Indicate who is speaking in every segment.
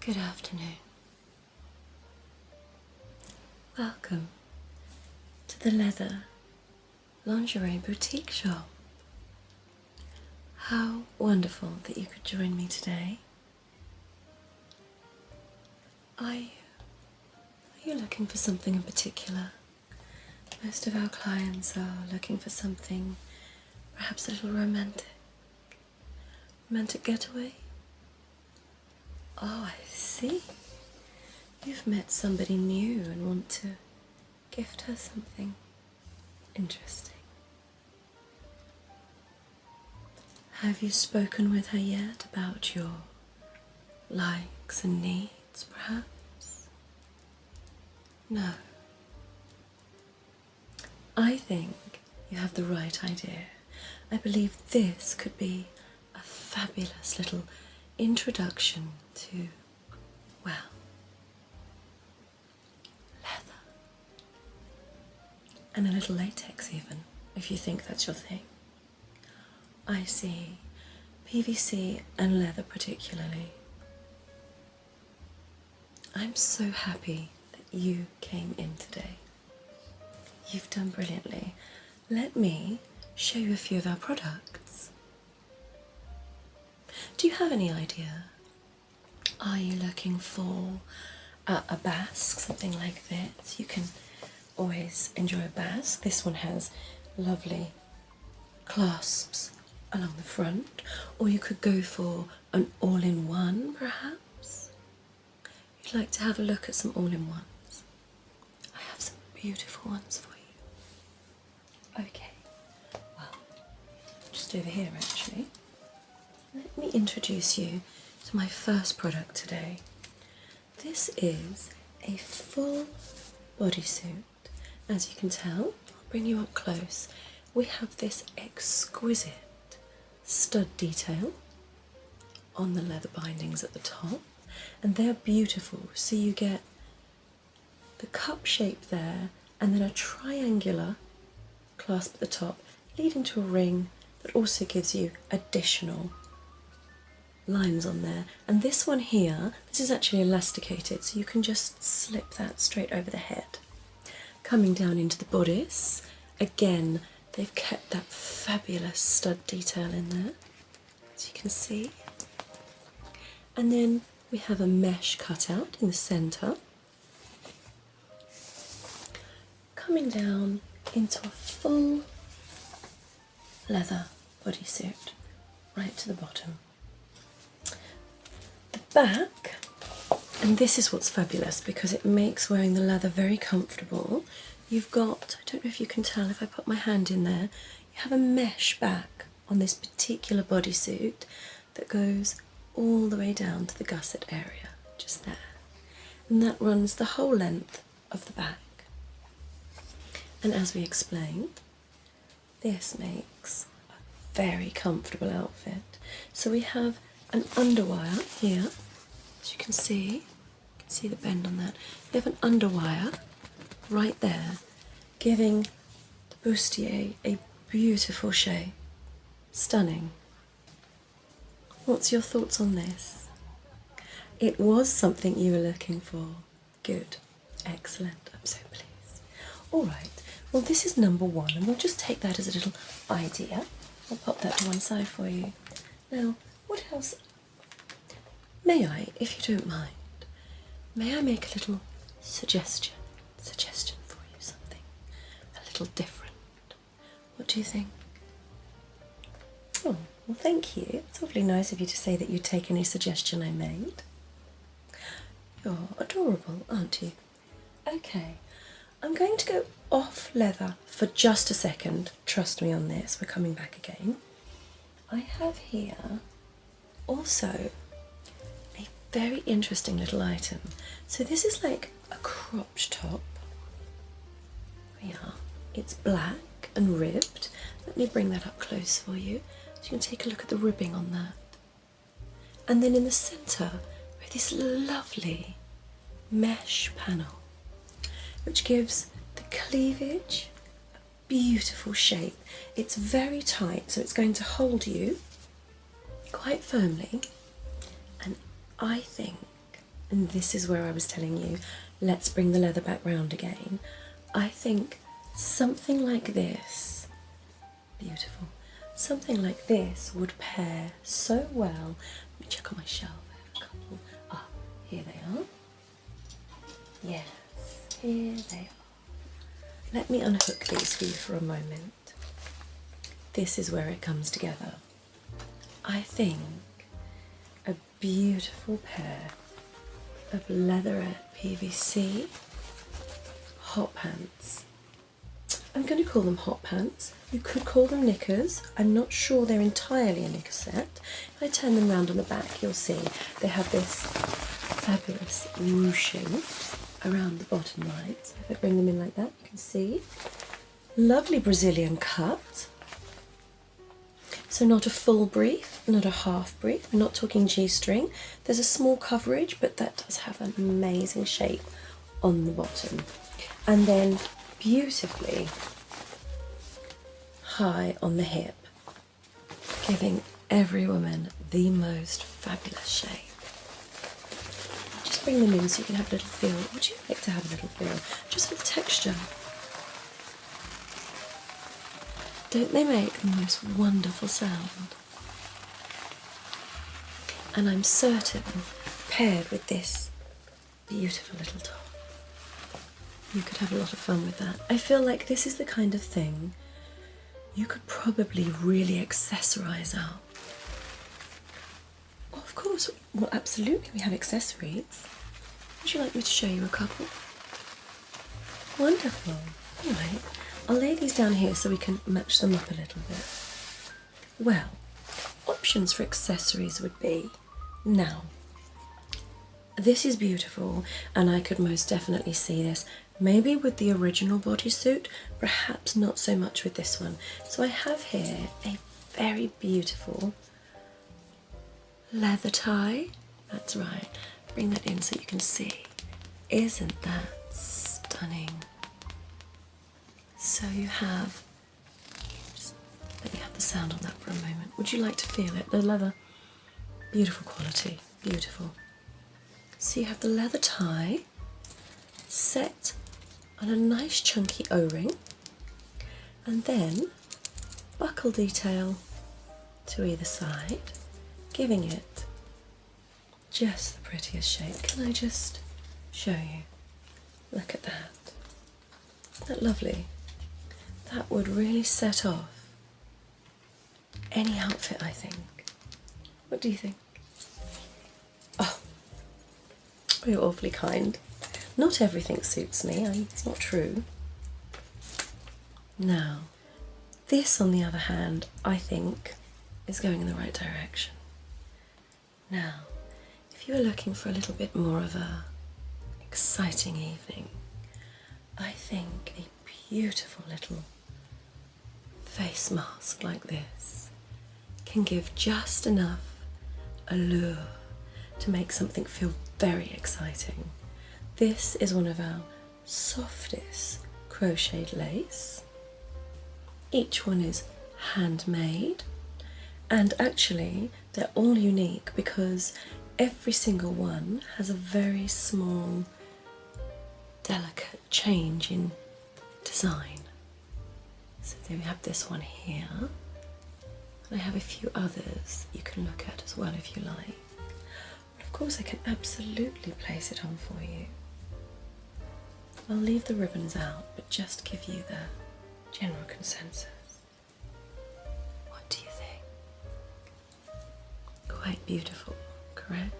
Speaker 1: Good afternoon. Welcome to the Leather Lingerie Boutique Shop. How wonderful that you could join me today. Are you looking for something in particular? Most of our clients are looking for something perhaps a little romantic. Romantic getaway? Oh, I see. You've met somebody new and want to gift her something interesting. Have you spoken with her yet about your likes and needs, perhaps? No. I think you have the right idea. I believe this could be a fabulous little introduction to, well, leather. And a little latex even, if you think that's your thing. I see PVC and leather particularly. I'm so happy that you came in today. You've done brilliantly. Let me show you a few of our products. Do you have any idea? Are you looking for a basque, something like this? You can always enjoy a basque. This one has lovely clasps along the front, or you could go for an all-in-one perhaps. You'd like to have a look at some all-in-ones. I have some beautiful ones for you. Okay, well, just over here actually. Let me introduce you to my first product today. This is a full bodysuit. As you can tell, I'll bring you up close. We have this exquisite stud detail on the leather bindings at the top, and they're beautiful. So you get the cup shape there, and then a triangular clasp at the top, leading to a ring that also gives you additional lines on there. And this one here, this is actually elasticated, so you can just slip that straight over the head. Coming down into the bodice, again, they've kept that fabulous stud detail in there, as you can see. And then we have a mesh cutout in the centre. Coming down into a full leather bodysuit, right to the bottom. The back, and this is what's fabulous because it makes wearing the leather very comfortable. You've got, I don't know if you can tell if I put my hand in there, you have a mesh back on this particular bodysuit that goes all the way down to the gusset area, just there. And that runs the whole length of the back. And as we explained, this makes a very comfortable outfit. So we have an underwire here, as you can see the bend on that. We have an underwire right there, giving the bustier a beautiful shape. Stunning. What's your thoughts on this? It was something you were looking for. Good. Excellent. I'm so pleased. Alright, well this is number one, and we'll just take that as a little idea. I'll pop that to one side for you. Now, what else? May I, if you don't mind, may I make a little suggestion for you, something a little different? What do you think? Oh, well thank you. It's awfully nice of you to say that you'd take any suggestion I made. You're adorable, aren't you? Okay, I'm going to go off leather for just a second. Trust me on this, we're coming back again. I have here also a very interesting little item. So this is like a cropped top. Yeah, it's black and ribbed. Let me bring that up close for you so you can take a look at the ribbing on that. And then in the centre we have this lovely mesh panel which gives the cleavage a beautiful shape. It's very tight, so it's going to hold you quite firmly, and I think and this is where I was telling you, let's bring the leather back round again. I think something like this, beautiful, something like this would pair so well. Let me check on my shelf. I have a couple. Ah, here they are. Yes, here they are. Let me unhook these for you for a moment. This is where it comes together. I think a beautiful pair of leatherette PVC hot pants. I'm going to call them hot pants. You could call them knickers. I'm not sure they're entirely a knicker set. If I turn them round on the back, you'll see they have this fabulous ruching around the bottom right. So if I bring them in like that, you can see. Lovely Brazilian cut. So not a full brief, not a half brief. We're not talking G-string. There's a small coverage, but that does have an amazing shape on the bottom. And then beautifully high on the hip, giving every woman the most fabulous shape. Just bring them in so you can have a little feel. Would you like to have a little feel? Just for the texture. Don't they make the most wonderful sound? And I'm certain, paired with this beautiful little top, you could have a lot of fun with that. I feel like this is the kind of thing you could probably really accessorise up. Oh, of course, well, absolutely, we have accessories. Would you like me to show you a couple? Wonderful. All right. I'll lay these down here so we can match them up a little bit. Well, options for accessories would be, now, this is beautiful and I could most definitely see this maybe with the original bodysuit, perhaps not so much with this one. So I have here a very beautiful leather tie. That's right, bring that in so you can see. Isn't that stunning? So you have, just let me have the sound on that for a moment. Would you like to feel it? The leather, beautiful quality, beautiful. So you have the leather tie set on a nice chunky O-ring, and then buckle detail to either side, giving it just the prettiest shape. Can I just show you? Look at that. Isn't that lovely? That would really set off any outfit, I think. What do you think? Oh, you're awfully kind. Not everything suits me, it's not true. Now, this on the other hand, I think is going in the right direction. Now, if you are looking for a little bit more of a exciting evening, I think a beautiful little face mask like this can give just enough allure to make something feel very exciting. This is one of our softest crocheted lace. Each one is handmade, and actually they're all unique because every single one has a very small, delicate change in design. So there we have this one here. I have a few others you can look at as well if you like. But of course I can absolutely place it on for you. I'll leave the ribbons out, but just give you the general consensus. What do you think? Quite beautiful, correct?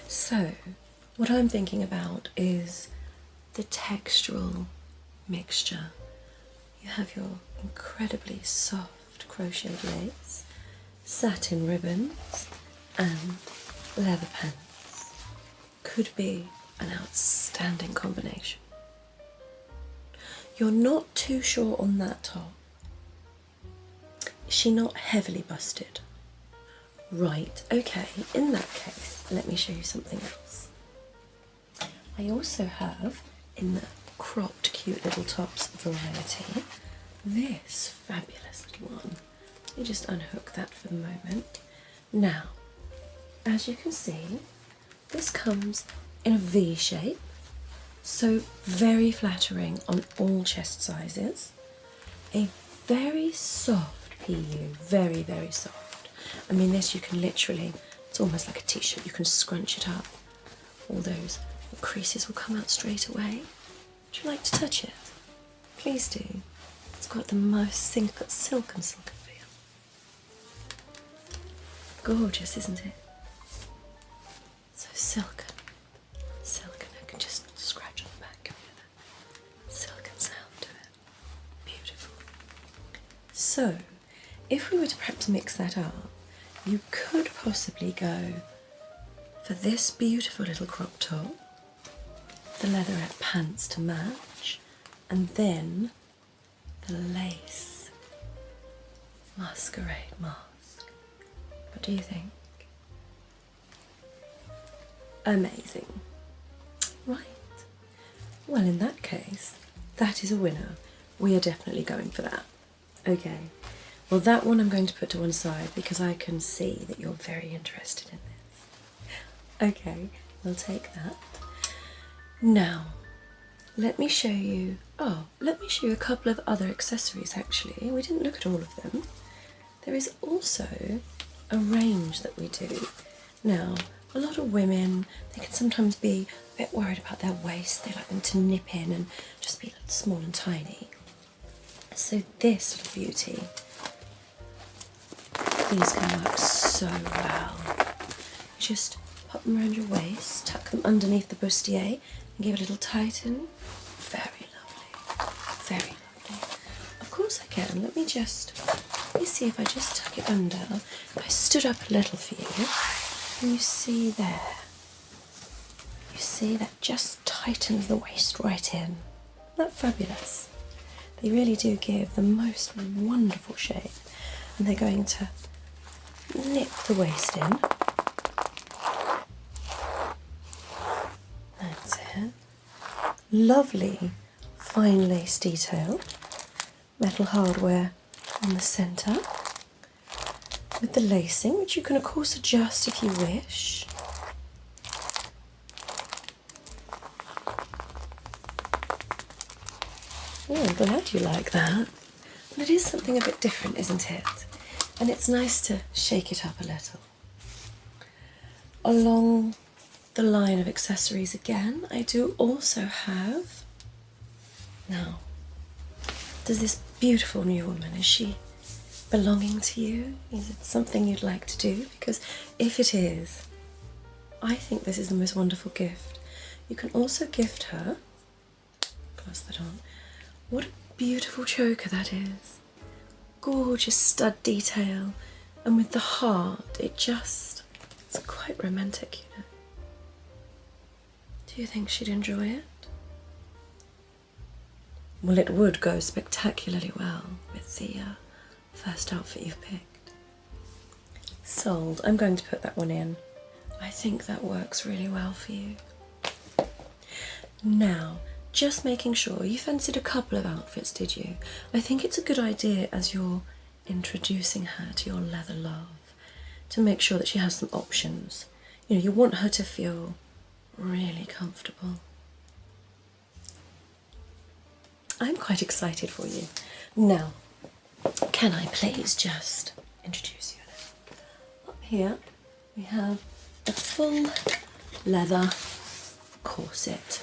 Speaker 1: So, what I'm thinking about is the textural mixture. You have your incredibly soft crocheted lace, satin ribbons, and leather pants. Could be an outstanding combination. You're not too sure on that top. Is she not heavily busted? Right, okay, in that case, let me show you something else. I also have, in the cropped cute little tops variety, this fabulous little one. Let me just unhook that for the moment. Now, as you can see, this comes in a V shape, so very flattering on all chest sizes. A very soft PU, very, very soft. I mean, this you can literally, it's almost like a t-shirt, you can scrunch it up. All those creases will come out straight away. Would you like to touch it? Please do. It's got the most silken feel. Gorgeous, isn't it? So silken. Silken, I can just scratch on the back of it. Silken sound to it. Beautiful. So, if we were to perhaps mix that up, you could possibly go for this beautiful little crop top, the leatherette pants to match, and then the lace masquerade mask. What do you think? Amazing. Right. Well, in that case, that is a winner. We are definitely going for that. Okay. Well, that one I'm going to put to one side because I can see that you're very interested in this. Okay, we'll take that. Now, let me show you a couple of other accessories actually. We didn't look at all of them. There is also a range that we do. Now, a lot of women, they can sometimes be a bit worried about their waist. They like them to nip in and just be small and tiny. So this little beauty, these can work so well. Just pop them around your waist, tuck them underneath the bustier and give it a little tighten. Very lovely, very lovely. Of course I can. Let me see if I just tuck it under. If I stood up a little for you, and you see there, you see that just tightens the waist right in. Isn't that fabulous? They really do give the most wonderful shape, and they're going to nip the waist in. That's it. Lovely fine lace detail, metal hardware on the centre, with the lacing, which you can of course adjust if you wish. Oh, I'm glad you like that. And it is something a bit different, isn't it? And it's nice to shake it up a little. Along the line of accessories again, I do also have... Now, does this beautiful new woman, is she belonging to you? Is it something you'd like to do? Because if it is, I think this is the most wonderful gift. You can also gift her, pass that on, what a beautiful choker that is. Gorgeous stud detail, and with the heart, it's quite romantic, you know. Do you think she'd enjoy it? Well, it would go spectacularly well with the first outfit you've picked. Sold. I'm going to put that one in. I think that works really well for you. Now, just making sure, you fancied a couple of outfits, did you? I think it's a good idea as you're introducing her to your leather love to make sure that she has some options. You know, you want her to feel really comfortable. I'm quite excited for you. Now, can I please just introduce you? Up here we have a full leather corset.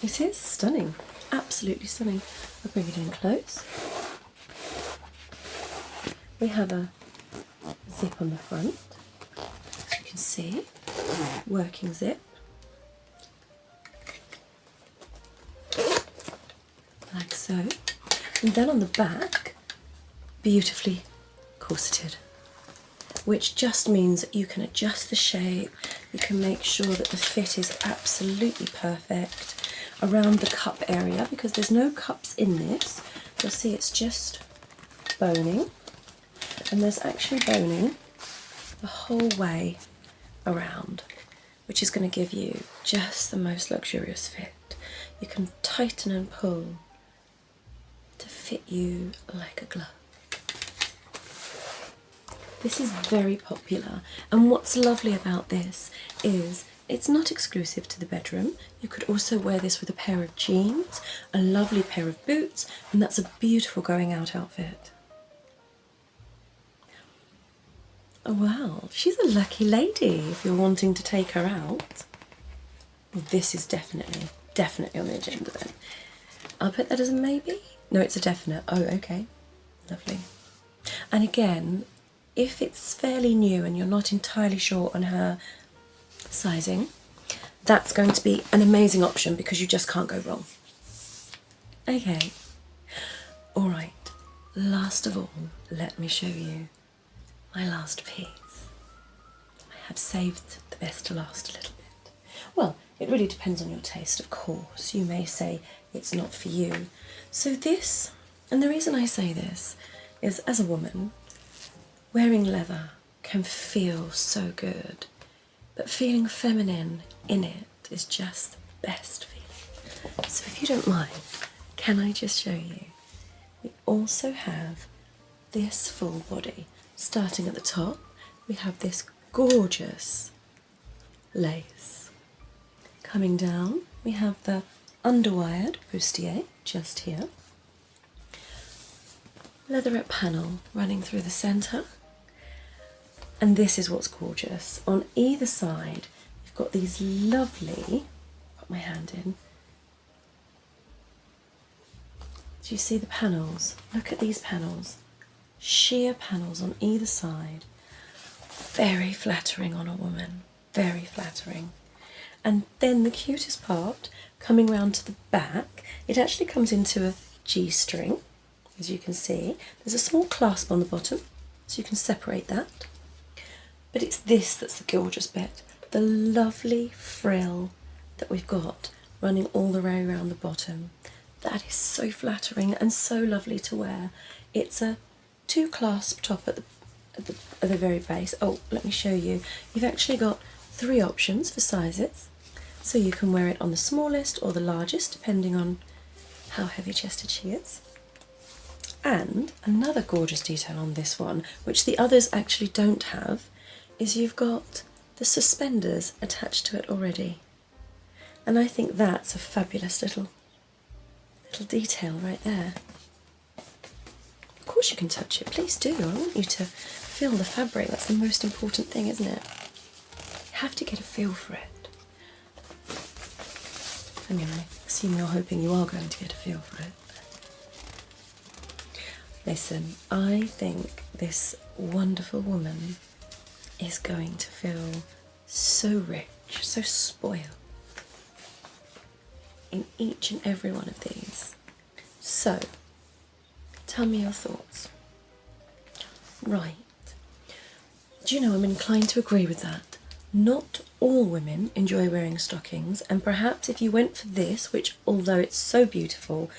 Speaker 1: It is stunning, absolutely stunning. I'll bring it in close. We have a zip on the front, as you can see, working zip. Like so. And then on the back, beautifully corseted, which just means that you can adjust the shape, you can make sure that the fit is absolutely perfect around the cup area, because there's no cups in this. You'll see it's just boning, and there's actually boning the whole way around, which is going to give you just the most luxurious fit. You can tighten and pull to fit you like a glove. This is very popular, and what's lovely about this is it's not exclusive to the bedroom. You could also wear this with a pair of jeans, a lovely pair of boots, and that's a beautiful going out outfit. Oh wow, she's a lucky lady if you're wanting to take her out. Well, this is definitely on the agenda then. I'll put that as a maybe. No, it's a definite. Oh, okay. Lovely. And again, if it's fairly new and you're not entirely sure on her sizing, that's going to be an amazing option because you just can't go wrong. Okay. All right. Last of all, let me show you my last piece. I have saved the best to last a little bit. Well, it really depends on your taste, of course. You may say it's not for you. So this, and the reason I say this is as a woman, wearing leather can feel so good, but feeling feminine in it is just the best feeling. So if you don't mind, can I just show you? We also have this full body. Starting at the top, we have this gorgeous lace. Coming down, we have the underwired bustier just here. Leatherette panel running through the centre. And this is what's gorgeous. On either side, you've got these lovely, put my hand in. Do you see the panels? Look at these panels. Sheer panels on either side. Very flattering on a woman. Very flattering. And then the cutest part, coming round to the back, it actually comes into a G-string, as you can see. There's a small clasp on the bottom, so you can separate that. But it's this that's the gorgeous bit. The lovely frill that we've got running all the way around the bottom. That is so flattering and so lovely to wear. It's a two-clasp top at the very base. Oh, let me show you. You've actually got 3 options for sizes. So you can wear it on the smallest or the largest, depending on how heavy-chested she is. And another gorgeous detail on this one, which the others actually don't have, is you've got the suspenders attached to it already. And I think that's a fabulous little detail right there. Of course you can touch it, please do. I want you to feel the fabric. That's the most important thing, isn't it? You have to get a feel for it. Anyway, assume you're hoping you are going to get a feel for it. Listen, I think this wonderful woman is going to feel so rich, so spoiled in each and every one of these. So, tell me your thoughts. Right. Do you know, I'm inclined to agree with that. Not all women enjoy wearing stockings, and perhaps if you went for this, which although it's so beautiful,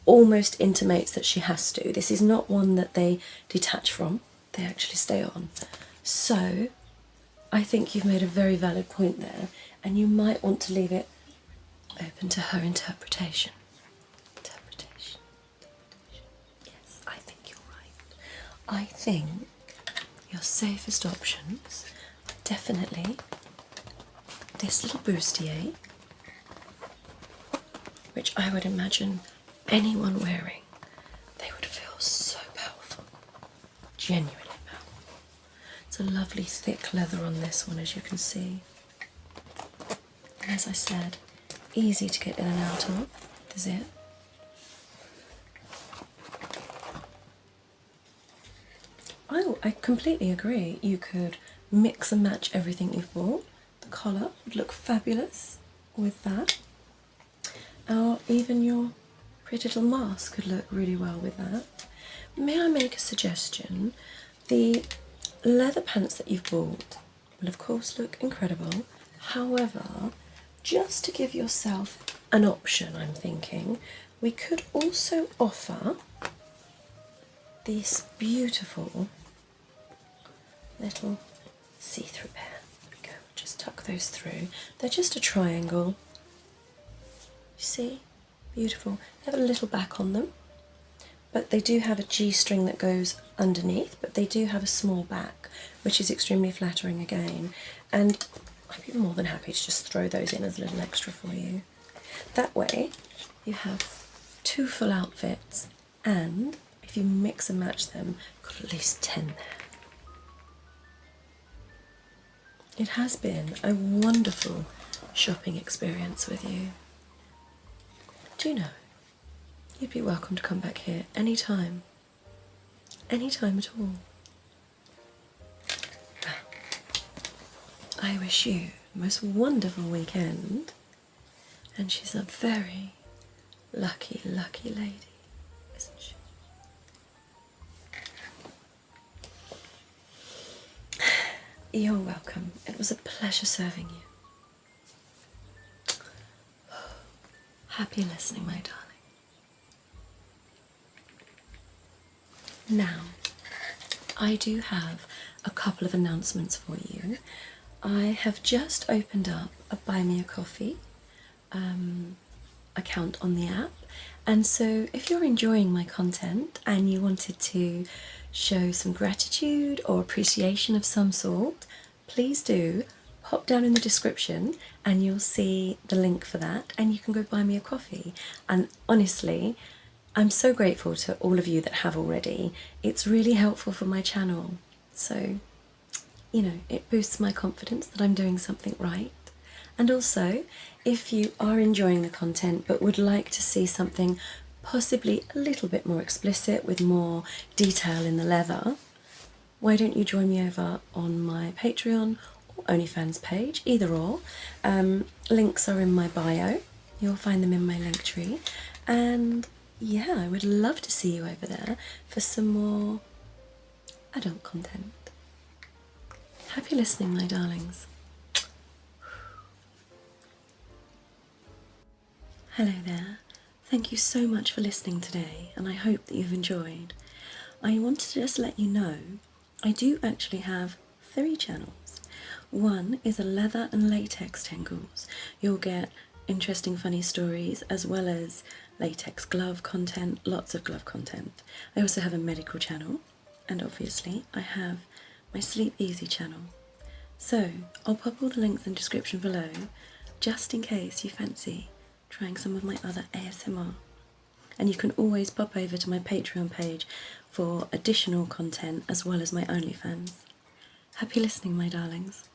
Speaker 1: almost intimates that she has to. This is not one that they detach from, they actually stay on. So, I think you've made a very valid point there, and you might want to leave it open to her interpretation. Yes, I think you're right. I think your safest options are definitely this little bustier, which I would imagine anyone wearing, they would feel so powerful, genuinely powerful. It's a lovely thick leather on this one, as you can see. And as I said, easy to get in and out of the zip. Oh, I completely agree. You could mix and match everything you've bought. The collar would look fabulous with that. Or even your pretty little mask could look really well with that. May I make a suggestion? The leather pants that you've bought will of course look incredible. However, just to give yourself an option, I'm thinking, we could also offer this beautiful little see-through pair. There we go, just tuck those through. They're just a triangle. You see? Beautiful. They have a little back on them, but they do have a G-string that goes underneath, but they do have a small back, which is extremely flattering again, and I'd be more than happy to just throw those in as a little extra for you. That way you have 2 full outfits, and if you mix and match them, you've got at least 10 there. It has been a wonderful shopping experience with you. Do you know, you'd be welcome to come back here anytime. Anytime at all. I wish you the most wonderful weekend, and she's a very lucky, lucky lady, isn't she? You're welcome. It was a pleasure serving you. Happy listening, my darling. Now, I do have a couple of announcements for you. I have just opened up a Buy Me a Coffee account on the app, and so if you're enjoying my content and you wanted to show some gratitude or appreciation of some sort, please do pop down in the description and you'll see the link for that, and you can go buy me a coffee. And honestly, I'm so grateful to all of you that have already. It's really helpful for my channel, so you know, it boosts my confidence that I'm doing something right. And also, if you are enjoying the content but would like to see something possibly a little bit more explicit with more detail in the leather, why don't you join me over on my Patreon or OnlyFans page, either or. Links are in my bio, you'll find them in my link tree, and yeah, I would love to see you over there for some more adult content. Happy listening, my darlings. Hello there. Thank you so much for listening today, and I hope that you've enjoyed. I wanted to just let you know I do actually have 3 channels. One is a leather and latex tingles. You'll get interesting funny stories as well as latex glove content, lots of glove content. I also have a medical channel, and obviously I have my Sleep Easy channel. So I'll pop all the links in the description below just in case you fancy trying some of my other ASMR. And you can always pop over to my Patreon page for additional content as well as my OnlyFans. Happy listening, my darlings.